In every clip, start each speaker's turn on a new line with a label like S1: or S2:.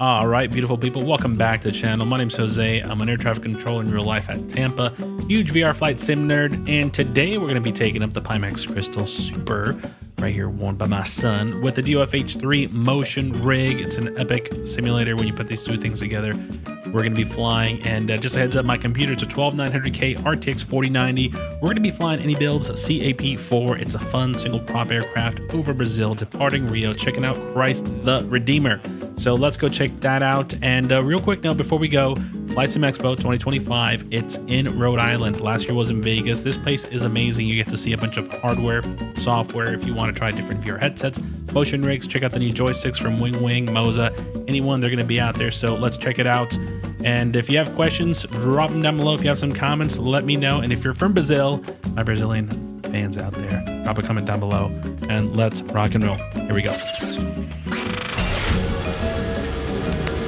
S1: All right, beautiful people, welcome back to the channel. My name's Jose. I'm an air traffic controller in real life at Tampa, huge VR flight sim nerd, and today we're going to be taking up the Pimax Crystal Super, right here, worn by my son, with the DOF H3 motion rig. It's an epic simulator when you put these two things together. We're going to be flying, and just a heads up, my computer, it's a 12900K RTX 4090. We're going to be flying any builds, CAP4. It's a fun single prop aircraft over Brazil, departing Rio, checking out Christ the Redeemer. So let's go check that out. And real quick note before we go, Flight Sim Expo 2025, it's in Rhode Island. Last year was in Vegas. This place is amazing. You get to see a bunch of hardware, software, if you want to try different VR headsets, motion rigs, check out the new joysticks from Wing Wing, Moza, anyone, they're going to be out there. So let's check it out. And if you have questions, drop them down below. If you have some comments, let me know. And if you're from Brazil, my Brazilian fans out there, drop a comment down below and let's rock and roll. Here we go.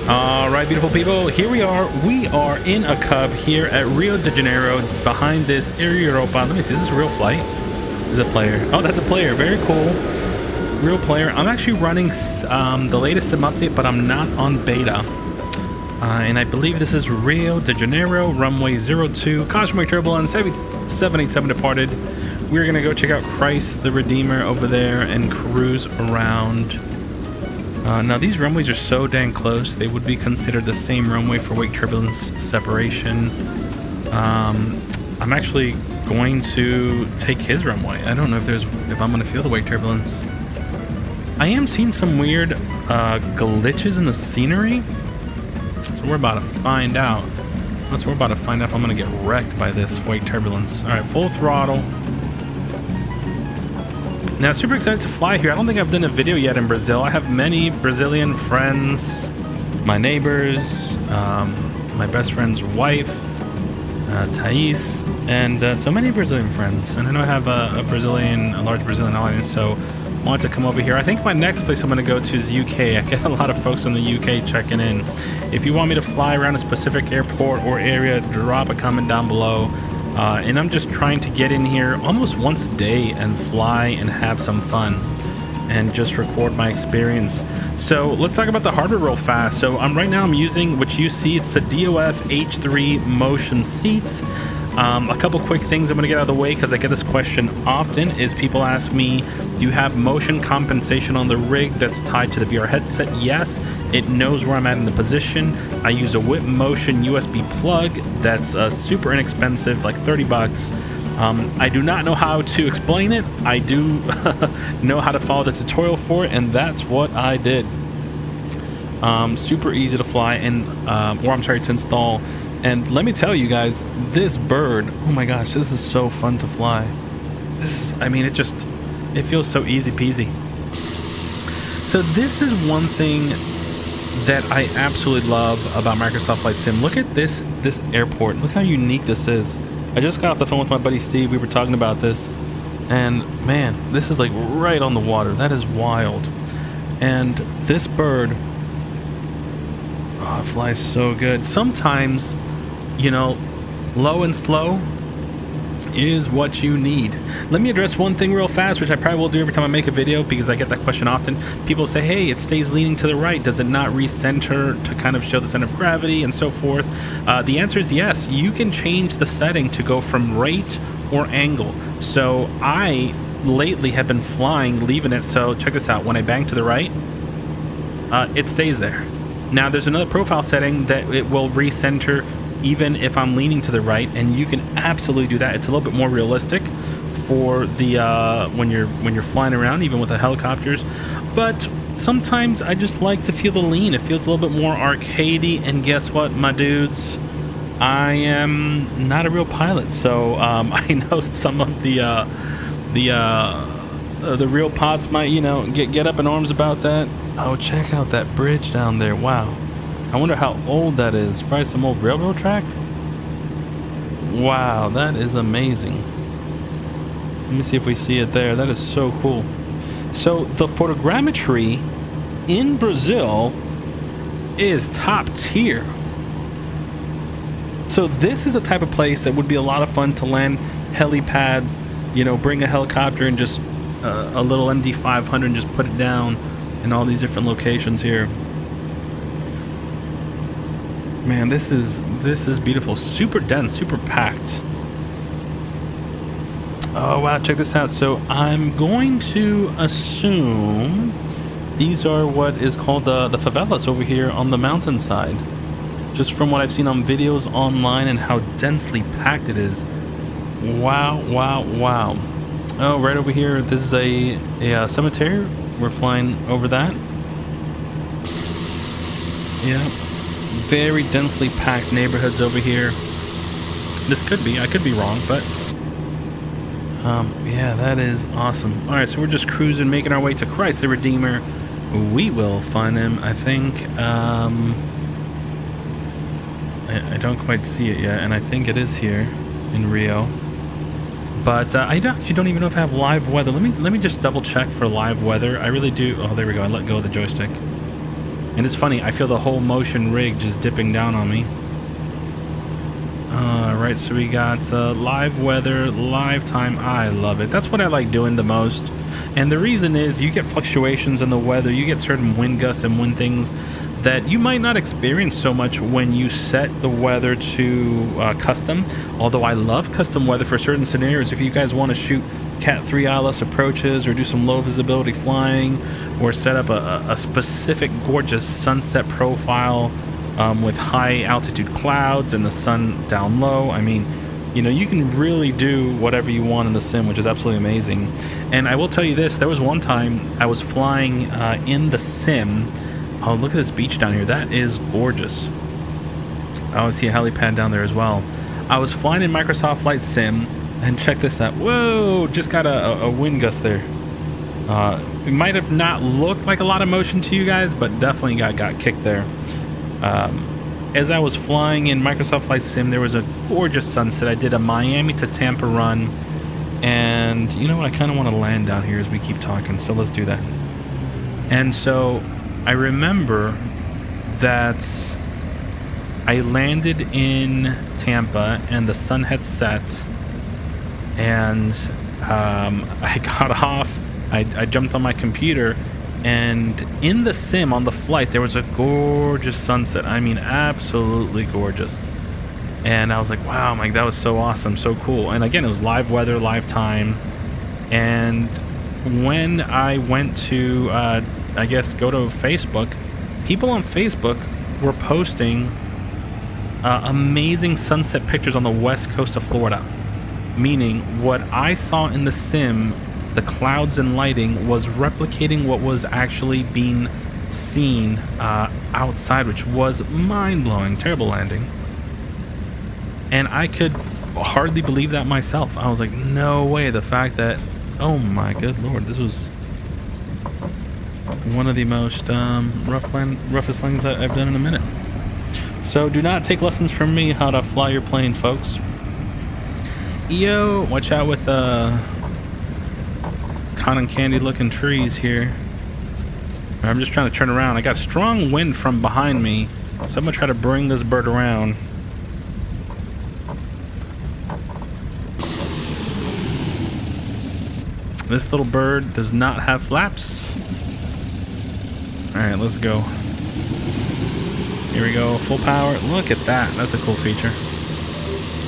S1: All right, beautiful people, here we are. We are in a Cub here at Rio de Janeiro behind this Air Europa. Let me see, is this a real flight? Is it a player? Oh, that's a player. Very cool. Real player. I'm actually running the latest sim update, but I'm not on beta. And I believe this is Rio de Janeiro, runway 02, cautionary turbulence, heavy 787 departed. We're going to go check out Christ the Redeemer over there and cruise around. Now these runways are so dang close, they would be considered the same runway for wake turbulence separation. I'm actually going to take his runway. I don't know if I'm going to feel the wake turbulence. I am seeing some weird glitches in the scenery. So we're about to find out. We're about to find out if I'm going to get wrecked by this wake turbulence. All right, full throttle. Now, super excited to fly here. I don't think I've done a video yet in Brazil. I have many Brazilian friends, my neighbors, my best friend's wife, Thais, and so many Brazilian friends. And I know I have a large Brazilian audience, so I want to come over here. I think my next place I'm going to go to is UK. I get a lot of folks from the UK checking in. If you want me to fly around a specific airport or area, drop a comment down below. And I'm just trying to get in here almost once a day and fly and have some fun and just record my experience. So let's talk about the hardware real fast. So right now I'm using what you see. It's the DOF H3 motion seats. A couple quick things I'm going to get out of the way because I get this question often is people ask me, do you have motion compensation on the rig that's tied to the VR headset? Yes, it knows where I'm at in the position. I use a Whip Motion USB plug that's super inexpensive, like 30 bucks. I do not know how to explain it. I do know how to follow the tutorial for it, and that's what I did. Super easy to fly and, to install. And let me tell you guys, this bird, oh my gosh, this is so fun to fly. It feels so easy peasy. So this is one thing that I absolutely love about Microsoft Flight Sim. Look at this airport. Look how unique this is. I just got off the phone with my buddy Steve. We were talking about this. And man, this is like right on the water. That is wild. And this bird, oh, it flies so good. Sometimes, you know, low and slow is what you need. Let me address one thing real fast, which I probably will do every time I make a video because I get that question often. People say, hey, it stays leaning to the right. Does it not recenter to kind of show the center of gravity and so forth? The answer is yes. You can change the setting to go from rate or angle. So I lately have been flying, leaving it. So check this out. When I bang to the right, it stays there. Now there's another profile setting that it will recenter even if I'm leaning to the right, and you can absolutely do that. It's a little bit more realistic for the when you're flying around, even with the helicopters. But sometimes I just like to feel the lean. It feels a little bit more arcadey. And guess what, my dudes? I am not a real pilot, so I know some of the real pots might, you know, get up in arms about that. Oh, check out that bridge down there! Wow. I wonder how old that is. Probably some old railroad track. Wow, that is amazing. Let me see if we see it there. That is so cool. So the photogrammetry in Brazil is top tier. So this is a type of place that would be a lot of fun to land helipads, you know, bring a helicopter and just a little MD-500 and just put it down in all these different locations here. Man, this is beautiful. Super dense, super packed. Oh wow, check this out. So I'm going to assume these are what is called the favelas over here on the mountainside. Just from what I've seen on videos online and how densely packed it is. Wow, wow, wow. Oh, right over here, this is a cemetery. We're flying over that. Yeah, very densely packed neighborhoods over here. This could be, I could be wrong, but yeah, that is awesome. All right, so we're just cruising, making our way to Christ the Redeemer. We will find him, I think. I don't quite see it yet, and I think it is here in Rio. But I actually don't even know if I have live weather. Let me just double check for live weather. I really do. Oh, there we go. I let go of the joystick. And it's funny, I feel the whole motion rig just dipping down on me. Alright, so we got live weather, live time. I love it. That's what I like doing the most. And the reason is you get fluctuations in the weather. You get certain wind gusts and wind things that you might not experience so much when you set the weather to custom. Although I love custom weather for certain scenarios. If you guys want to shoot Cat 3 ILS approaches or do some low visibility flying or set up a specific gorgeous sunset profile with high altitude clouds and the sun down low, I mean, you know, you can really do whatever you want in the sim, which is absolutely amazing. And I will tell you this, there was one time I was flying in the sim. Oh, look at this beach down here. That is gorgeous. Oh, I see a helipad down there as well. I was flying in Microsoft Flight Sim, and check this out. Whoa, just got a wind gust there. It might have not looked like a lot of motion to you guys, but definitely got kicked there. As I was flying in Microsoft Flight Sim, there was a gorgeous sunset. I did a Miami to Tampa run, and you know what? I kind of want to land down here as we keep talking, so let's do that. And so I remember that I landed in Tampa and the sun had set, and I got off. I jumped on my computer, and in the sim on the flight there was a gorgeous sunset. I mean, absolutely gorgeous. And I was like, wow, Mike, that was so awesome, so cool. And again, it was live weather, live time. And when I went to I guess go to Facebook, people on Facebook were posting amazing sunset pictures on the west coast of Florida. Meaning what I saw in the sim, the clouds and lighting, was replicating what was actually being seen outside, which was mind-blowing. Terrible landing. And I could hardly believe that myself. I was like, no way. The fact that, oh my good lord, this was one of the most roughest landings I've done in a minute. So do not take lessons from me how to fly your plane, folks. Yo, watch out with cotton candy looking trees here. I'm just trying to turn around. I got strong wind from behind me, so I'm gonna try to bring this bird around. This little bird does not have flaps. Alright, let's go. Here we go, full power. Look at that. That's a cool feature.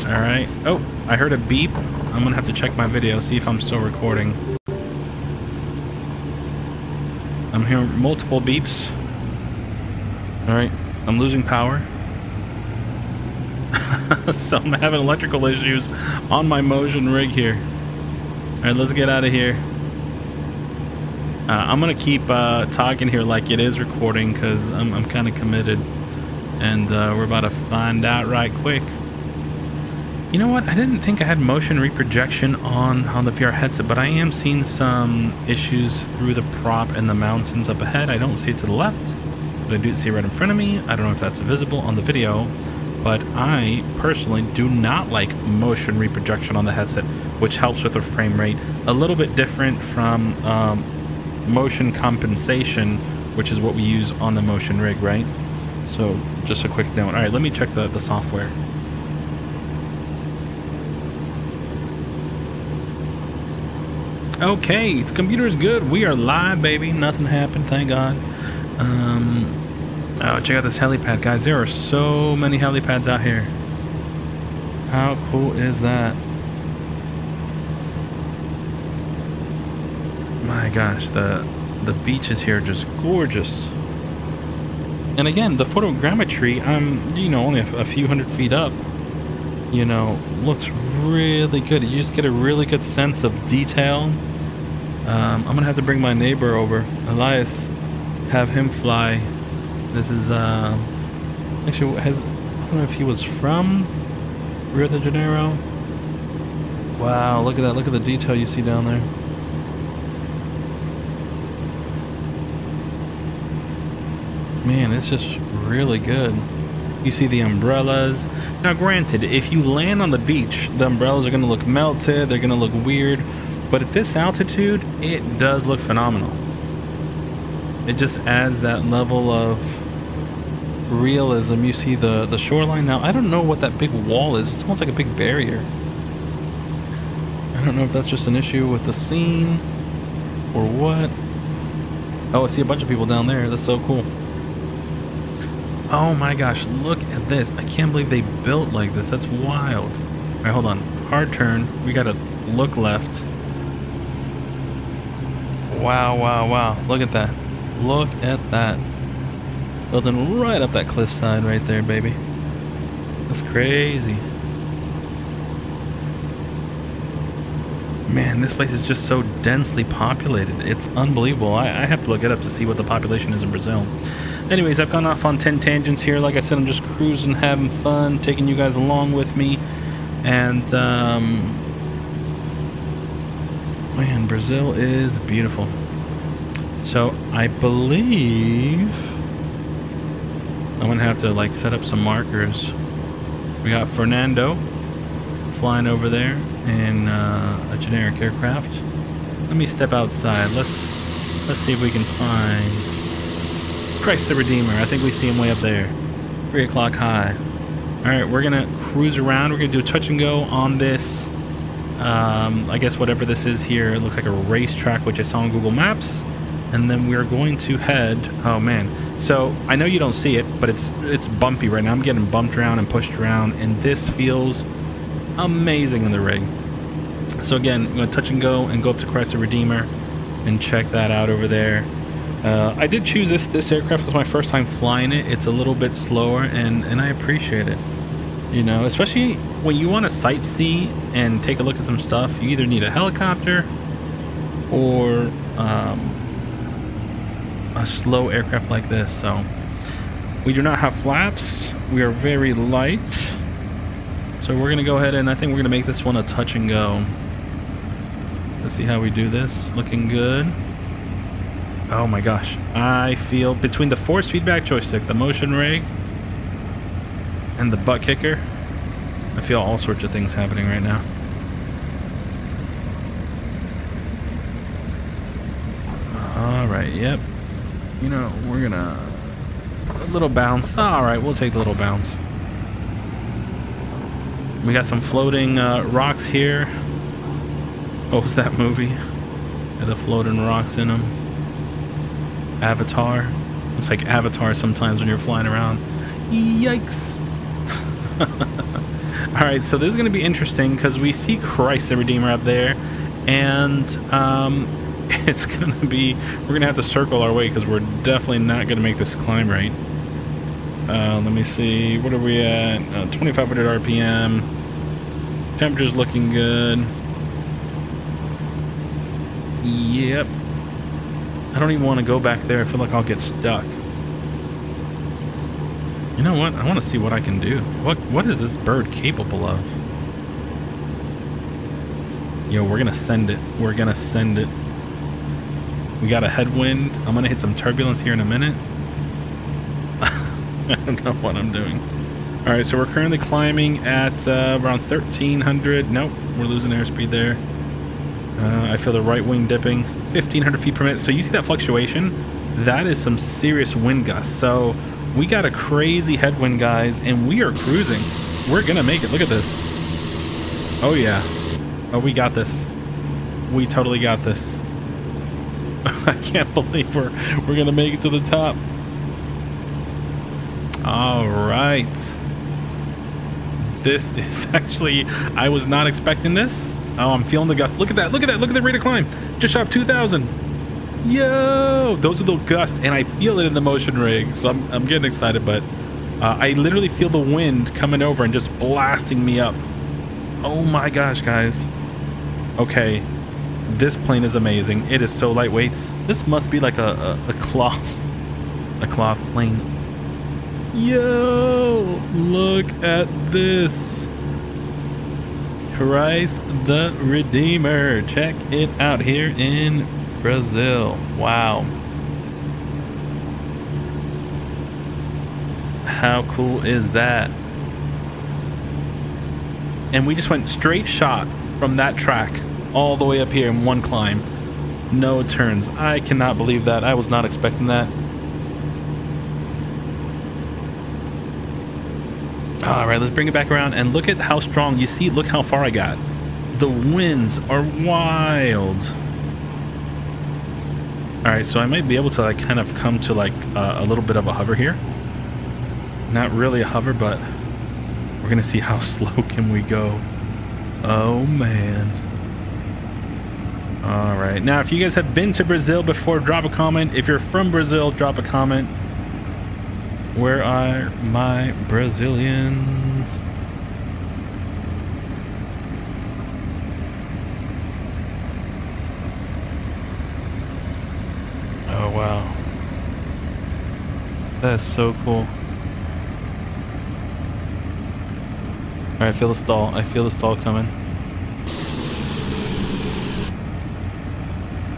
S1: Alright. Oh, I heard a beep. I'm gonna have to check my video, see if I'm still recording. I'm hearing multiple beeps. Alright, I'm losing power. So I'm having electrical issues on my motion rig here. Alright, let's get out of here. I'm gonna keep talking here like it is recording, because I'm kind of committed. And we're about to find out right quick. You know what? I didn't think I had motion reprojection on the VR headset, but I am seeing some issues through the prop and the mountains up ahead. I don't see it to the left, but I do see it right in front of me. I don't know if that's visible on the video, but I personally do not like motion reprojection on the headset, which helps with the frame rate. A little bit different from motion compensation, which is what we use on the motion rig, right? So just a quick note. All right, let me check the software. Okay, the computer is good. We are live, baby. Nothing happened, thank God. Oh, check out this helipad, guys. There are so many helipads out here. How cool is that? My gosh, the beaches here are just gorgeous. And again, the photogrammetry, I'm, you know, only a few hundred feet up, you know, looks really good. You just get a really good sense of detail. I'm gonna have to bring my neighbor over, Elias, have him fly. This is actually I don't know if he was from Rio de Janeiro. Wow, look at that. Look at the detail you see down there. Man, it's just really good. You see the umbrellas. Now granted, if you land on the beach, the umbrellas are going to look melted, they're going to look weird, but at this altitude, it does look phenomenal. It just adds that level of realism. You see the shoreline. Now, I don't know what that big wall is. It's almost like a big barrier. I don't know if that's just an issue with the scene or what. Oh, I see a bunch of people down there. That's so cool. Oh my gosh, look at this. I can't believe they built like this. That's wild. All right, hold on. Hard turn. We gotta look left. Wow, wow, wow. Look at that. Look at that. Building right up that cliffside right there, baby. That's crazy. Man, this place is just so densely populated. It's unbelievable. I have to look it up to see what the population is in Brazil. Anyways, I've gone off on 10 tangents here. Like I said, I'm just cruising, having fun, taking you guys along with me. And, man, Brazil is beautiful. So, I believe I'm going to have to, like, set up some markers. We got Fernando flying over there in a generic aircraft. Let me step outside. Let's see if we can find Christ the Redeemer. I think we see him way up there. 3 o'clock high. Alright, we're gonna cruise around. We're gonna do a touch and go on this. I guess whatever this is here. It looks like a racetrack, which I saw on Google Maps. And then we're going to head. Oh man. So I know you don't see it, but it's bumpy right now. I'm getting bumped around and pushed around, and this feels amazing in the rig. So again, I'm gonna touch and go up to Christ the Redeemer and check that out over there. I did choose this aircraft. It was my first time flying it. It's a little bit slower, and I appreciate it. You know, especially when you want to sightsee and take a look at some stuff, you either need a helicopter or a slow aircraft like this. So we do not have flaps. We are very light. So we're gonna go ahead and I think we're gonna make this one a touch and go. Let's see how we do this. Looking good. Oh my gosh. I feel between the force feedback joystick, the motion rig, and the butt kicker, I feel all sorts of things happening right now. Alright, yep. You know, we're gonna... a little bounce. Alright, we'll take the little bounce. We got some floating rocks here. What was that movie? Yeah, the floating rocks in them. Avatar. It's like Avatar sometimes when you're flying around. Yikes. Alright, so this is going to be interesting because we see Christ the Redeemer up there, and it's going to be, we're going to have to circle our way because we're definitely not going to make this climb right. Let me see, what are we at? 2500 RPM. Temperature's looking good. Yep. I don't even want to go back there. I feel like I'll get stuck. You know what? I want to see what I can do. What is this bird capable of? Yo, we're gonna send it. We're gonna send it. We got a headwind. I'm gonna hit some turbulence here in a minute. I don't know what I'm doing. All right, so we're currently climbing at around 1300. Nope, we're losing airspeed there. I feel the right wing dipping. 1500 feet per minute. So you see that fluctuation? That is some serious wind gusts. So we got a crazy headwind, guys, and we are cruising. We're gonna make it. Look at this. Oh yeah. Oh, we got this. We totally got this. I can't believe we're gonna make it to the top. All right. This is actually, I was not expecting this. Oh, I'm feeling the gust. Look at that. Look at that. Look at the rate of climb. Just shot 2,000. Yo, those are the gusts, and I feel it in the motion rig. So I'm getting excited, but I literally feel the wind coming over and just blasting me up. Oh my gosh, guys. Okay, this plane is amazing. It is so lightweight. This must be like a cloth plane. Yo, look at this. Christ the Redeemer. Check it out here in Brazil. Wow. How cool is that? And we just went straight shot from that track all the way up here in one climb. No turns. I cannot believe that. I was not expecting that. All right, let's bring it back around and look at how strong. You see, look how far I got. The winds are wild. All right, so I might be able to like kind of come to like a little bit of a hover here. Not really a hover, but we're gonna see how slow can we go. Oh man. All right, now if you guys have been to Brazil before, drop a comment. If you're from Brazil, drop a comment. Where are my Brazilians? Oh wow, that's so cool. All right, I feel the stall. I feel the stall coming.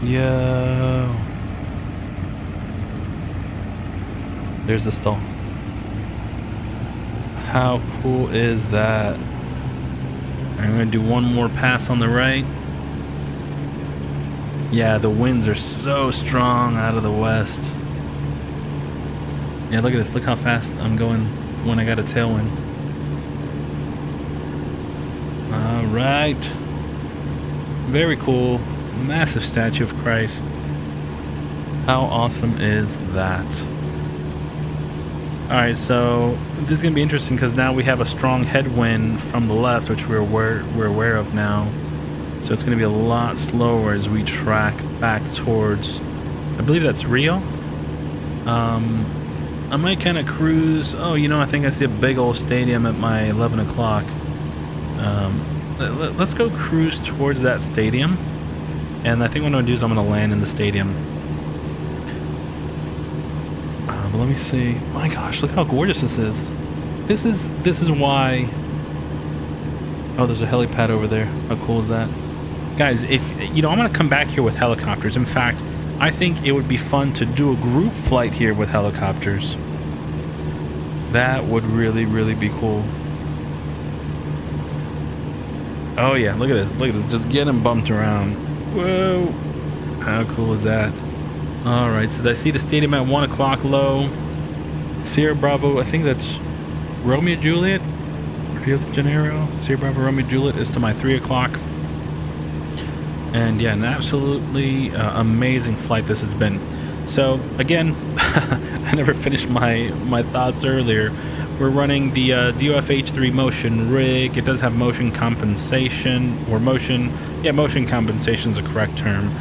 S1: Yo. There's the stall. How cool is that? I'm gonna do one more pass on the right. Yeah, the winds are so strong out of the west. Yeah, look at this. Look how fast I'm going when I got a tailwind. All right. Very cool. Massive statue of Christ. How awesome is that? Alright, so this is going to be interesting because now we have a strong headwind from the left, which we're aware of now. So it's going to be a lot slower as we track back towards, I believe that's Rio. I might kind of cruise. Oh, you know, I think I see a big old stadium at my 11 o'clock. Let's go cruise towards that stadium. And I think what I'm going to do is I'm going to land in the stadium. But let me see. My gosh, look how gorgeous this is. This is why. Oh, there's a helipad over there. How cool is that? Guys, if you know, I'm going to come back here with helicopters. In fact, I think it would be fun to do a group flight here with helicopters. That would really, really be cool. Oh yeah, look at this. Look at this. Just getting bumped around. Whoa. How cool is that? Alright, so I see the stadium at 1 o'clock low. Sierra Bravo, I think that's Romeo Juliet. Rio de Janeiro. Sierra Bravo Romeo Juliet is to my 3 o'clock. And yeah, an absolutely amazing flight this has been. So again, I never finished my thoughts earlier. We're running the DOF H3 motion rig. It does have motion compensation, or motion compensation is a correct term.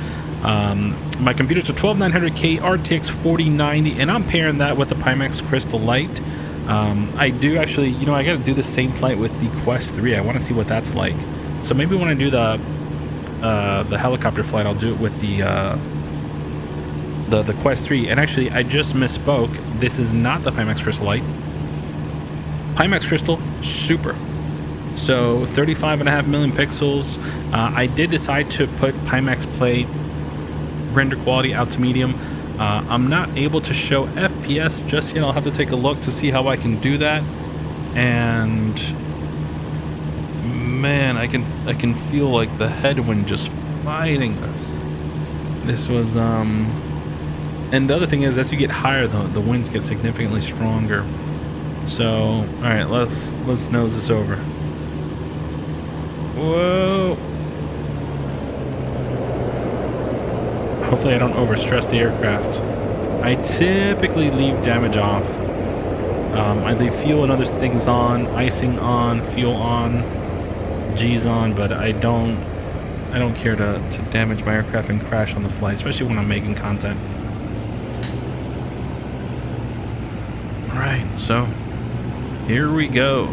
S1: My computer's a 12900K RTX 4090, and I'm pairing that with the Pimax Crystal Light. I do actually, you know, I got to do the same flight with the Quest 3. I want to see what that's like. So maybe when I do the helicopter flight, I'll do it with the Quest 3. And actually, I just misspoke. This is not the Pimax Crystal Light. Pimax Crystal Super. So 35.5 million pixels. I did decide to put Pimax Play render quality out to medium. I'm not able to show FPS just yet. I'll have to take a look to see how I can do that. And man, I can feel like the headwind just fighting us. This was and the other thing is, as you get higher, the winds get significantly stronger. So all right, let's nose this over. Whoa. Hopefully I don't overstress the aircraft. I typically leave damage off. I leave fuel and other things on, icing on, fuel on, G's on, but I don't care to damage my aircraft and crash on the flight, especially when I'm making content. Alright, so here we go.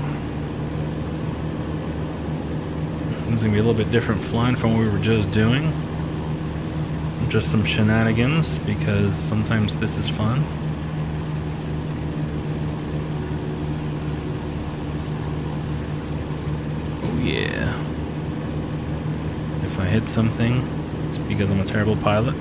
S1: It's gonna be a little bit different flying from what we were just doing. Just some shenanigans, because sometimes this is fun. Oh yeah. If I hit something, it's because I'm a terrible pilot.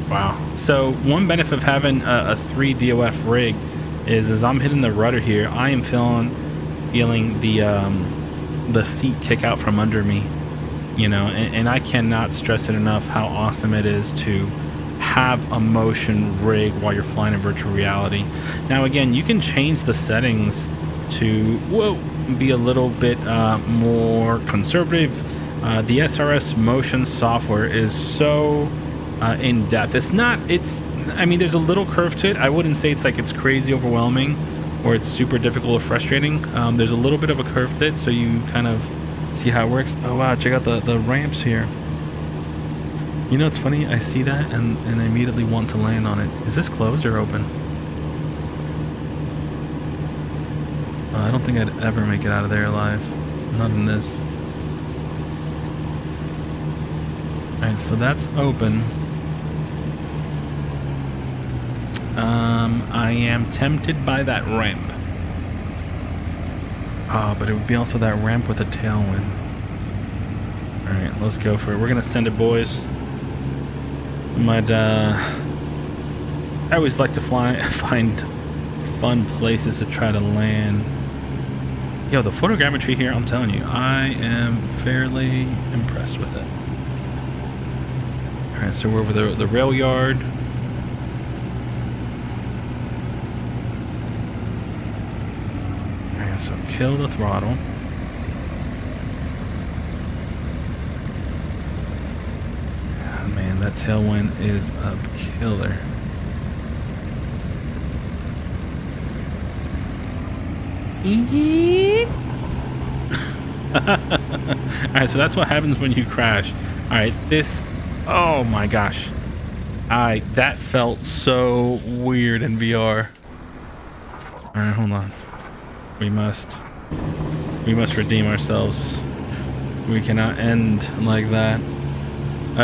S1: Wow. So one benefit of having a 3 DOF rig is as I'm hitting the rudder here, I am feeling the seat kick out from under me, you know, and I cannot stress it enough how awesome it is to have a motion rig while you're flying in virtual reality. Now again, you can change the settings to be a little bit more conservative. The SRS motion software is so in depth. I mean, there's a little curve to it. I wouldn't say it's like it's crazy overwhelming or it's super difficult or frustrating. There's a little bit of a curve to it, so you kind of see how it works. Oh wow, check out the ramps here. You know, it's funny, I see that and I immediately want to land on it. Is this closed or open? I don't think I'd ever make it out of there alive. Not in this. Alright, so that's open. I am tempted by that ramp. But it would be also that ramp with a tailwind. Alright, let's go for it. We're gonna send it, boys. I always like to find fun places to try to land. Yo, the photogrammetry here, I'm telling you, I am fairly impressed with it. Alright, so we're over the rail yard. Alright, so kill the throttle. Oh, man, that tailwind is a killer. Alright, so that's what happens when you crash. Alright, this... Oh my gosh. That felt so weird in VR. Alright, hold on. We must redeem ourselves. We cannot end like that.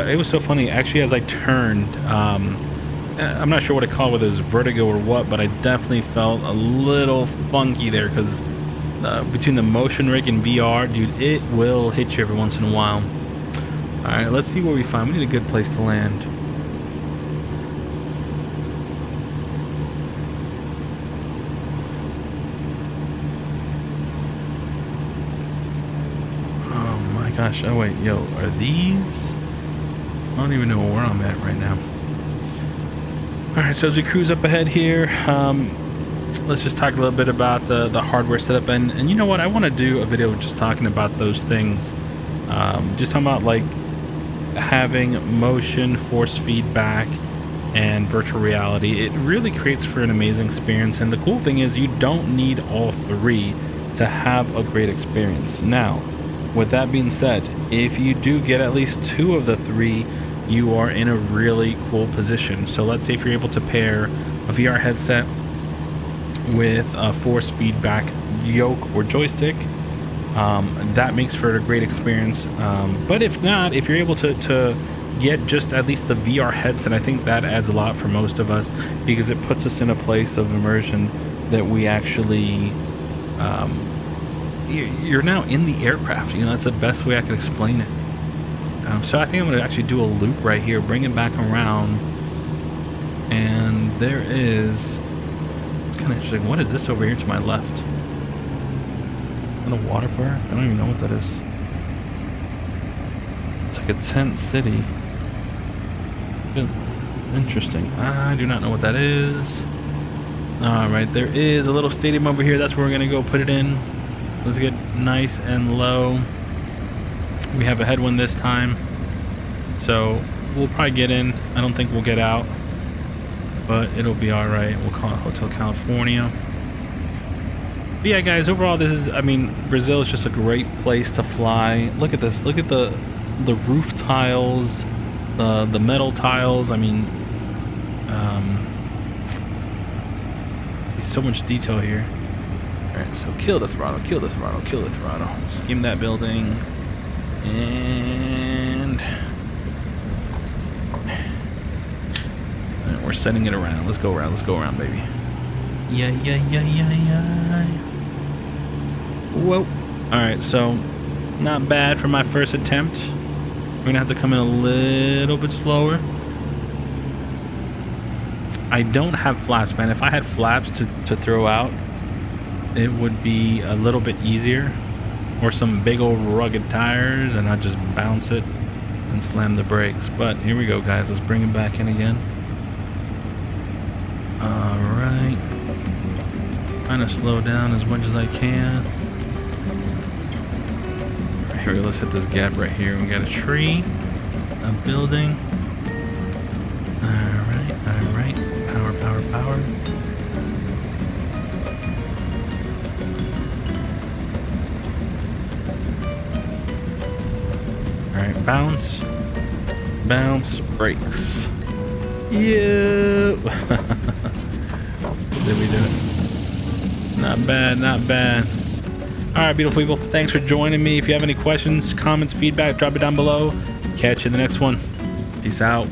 S1: It was so funny. Actually, as I turned, I'm not sure what to call it, whether it was vertigo or what, but I definitely felt a little funky there because between the motion rig and VR, dude, it will hit you every once in a while. Alright, let's see what we find. We need a good place to land. Oh my gosh. Oh wait, yo, are these? I don't even know where I'm at right now. Alright, so as we cruise up ahead here, let's just talk a little bit about the hardware setup. And you know what? I want to do a video just talking about those things. Just talking about like having motion, force feedback, and virtual reality. It really creates for an amazing experience. And the cool thing is you don't need all three to have a great experience. Now, with that being said, if you do get at least 2 of the 3, you are in a really cool position. So let's say if you're able to pair a VR headset with a force feedback yoke or joystick, that makes for a great experience. But if not, if you're able to get just at least the VR headset, I think that adds a lot for most of us because it puts us in a place of immersion that we actually you're now in the aircraft. You know, that's the best way I could explain it. So I think I'm going to actually do a loop right here, bring it back around, and there is, it's kind of interesting. What is this over here to my left? Is that a water park? I don't even know what that is. It's like a tent city. Interesting. I do not know what that is. Alright, there is a little stadium over here. That's where we're going to go put it in. Let's get nice and low. We have a headwind this time, so we'll probably get in. I don't think we'll get out, but it'll be all right. We'll call it Hotel California. But yeah, guys, overall, this is, I mean, Brazil is just a great place to fly. Look at this. Look at the roof tiles, the metal tiles. I mean, so much detail here. All right, so kill the throttle, kill the throttle, kill the throttle. Skim that building, and we're setting it around. Let's go around. Let's go around, baby. Yeah. Whoa. All right, so not bad for my first attempt. We're gonna have to come in a little bit slower. I don't have flaps, man. If I had flaps to throw out, it would be a little bit easier. Or some big old rugged tires, and I'd just bounce it and slam the brakes. But here we go, guys. Let's bring it back in again. All right. Trying to slow down as much as I can. Right, here we go. Let's hit this gap right here. We got a tree, a building. All right. Power. All right, bounce, brakes. Yeah. Did we do it? Not bad. All right, beautiful people. Thanks for joining me. If you have any questions, comments, feedback, drop it down below. Catch you in the next one. Peace out.